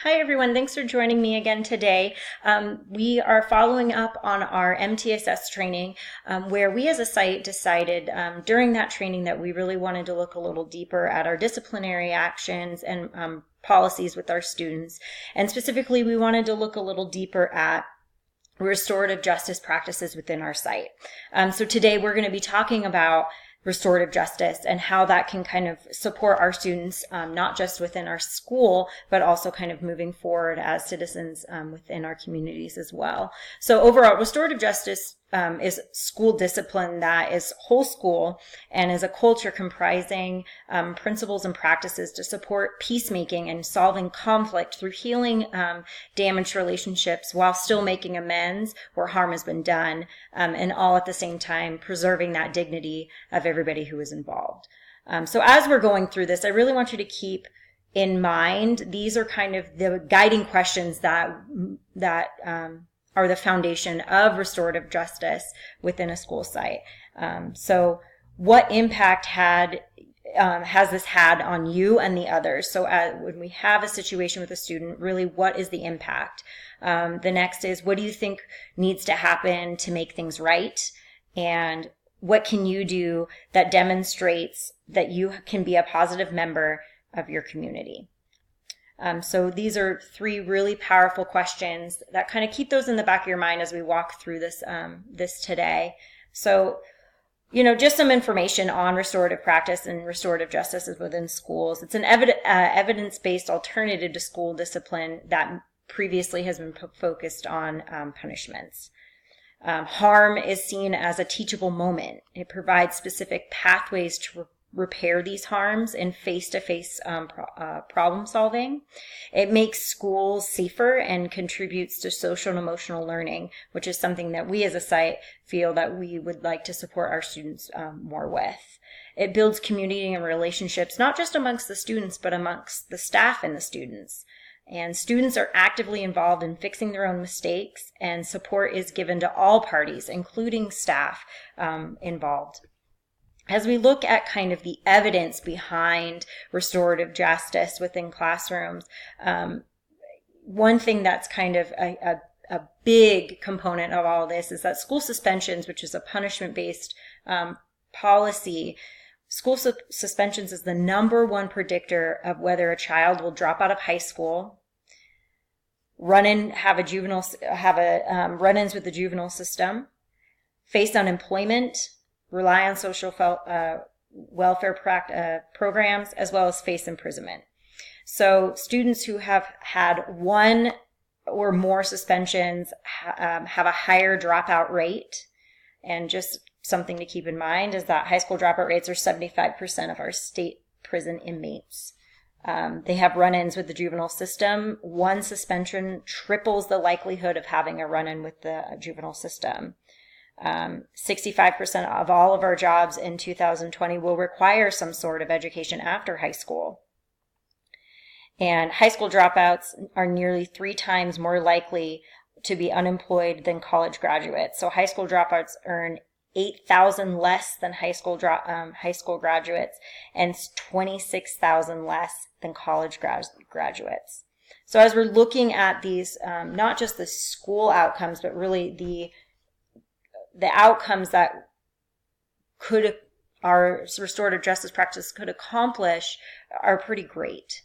Hi, everyone. Thanks for joining me again today. We are following up on our MTSS training, where we as a site decided during that training that we really wanted to look a little deeper at our disciplinary actions and policies with our students. And specifically, we wanted to look a little deeper at restorative justice practices within our site. So today we're going to be talking about restorative justice and how that can kind of support our students, not just within our school, but also kind of moving forward as citizens within our communities as well. So overall, restorative justice is school discipline that is whole school and is a culture comprising principles and practices to support peacemaking and solving conflict through healing damaged relationships while still making amends where harm has been done, and all at the same time preserving that dignity of everybody who is involved. So as we're going through this, I really want you to keep in mind these are kind of the guiding questions that are the foundation of restorative justice within a school site. So what impact has this had on you and the others? So when we have a situation with a student, really what is the impact? The next is, what do you think needs to happen to make things right? And what can you do that demonstrates that you can be a positive member of your community? So these are three really powerful questions that kind of keep those in the back of your mind as we walk through this today. So, just some information on restorative practice and restorative justice within schools. It's an evidence-based alternative to school discipline that previously has been focused on punishments. Harm is seen as a teachable moment. It provides specific pathways to repair these harms in face-to-face problem solving. It makes schools safer and contributes to social and emotional learning, which is something that we as a site feel that we would like to support our students more with. It builds community and relationships, not just amongst the students, but amongst the staff and the students. And students are actively involved in fixing their own mistakes, and support is given to all parties, including staff involved. As we look at kind of the evidence behind restorative justice within classrooms, one thing that's kind of a big component of all this is that school suspensions, which is a punishment-based policy, school suspensions is the number one predictor of whether a child will drop out of high school, have run-ins with the juvenile system, face unemployment, rely on social welfare programs, as well as face imprisonment. So students who have had one or more suspensions have a higher dropout rate. And just something to keep in mind is that high school dropout rates are 75% of our state prison inmates. They have run-ins with the juvenile system. One suspension triples the likelihood of having a run-in with the juvenile system. 65% of all of our jobs in 2020 will require some sort of education after high school. And high school dropouts are nearly 3 times more likely to be unemployed than college graduates. So high school dropouts earn $8,000 less than high school graduates and $26,000 less than college graduates. So as we're looking at these, not just the school outcomes, but really the outcomes that our restorative justice practice could accomplish are pretty great.